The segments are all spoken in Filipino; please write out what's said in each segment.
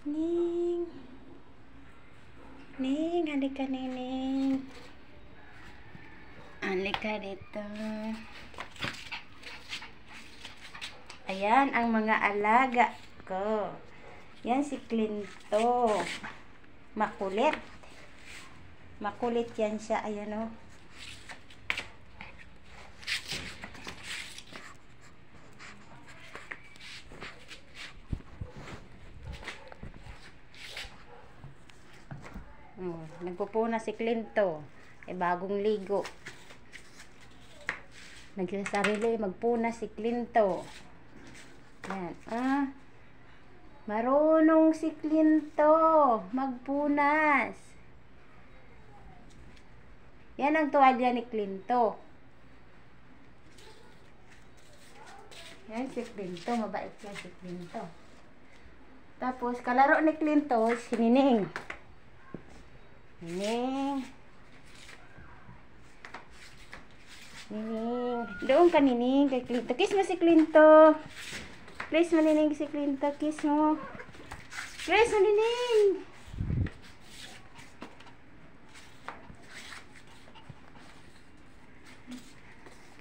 Ning. Ning, halika Ning. Halika dito. Ayan ang mga alaga ko. Yan si Clinto. Makulit. Makulit yan siya. Ayan o. Nagpupuna si Clinto. Bagong ligo. Nagsasarili magpuna si Clinto. Yan. Marunong si Clinto magpunas. Yan ang tuwalya ni Clinto. Yan si Clinto. Mabait yan si Clinto. Tapos, kalaro ni Clinto, si Nining. Nining. Nining. Doon ka, Nining, kay Clinto. Kiss mo si Clinto. Kiss mo, Nining, si Clinto. Kiss mo. Kiss mo, Nining.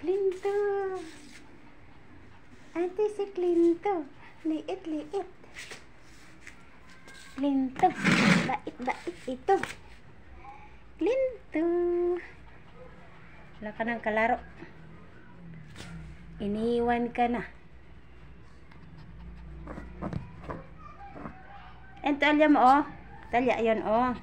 Clinto. Ate si Clinto. Liit, liit. Clinto. Bait, bait ito. Clinto. Wala ka ng kalaro. Iniwan ka na. And talya mo, oh. Talya, yun, oh.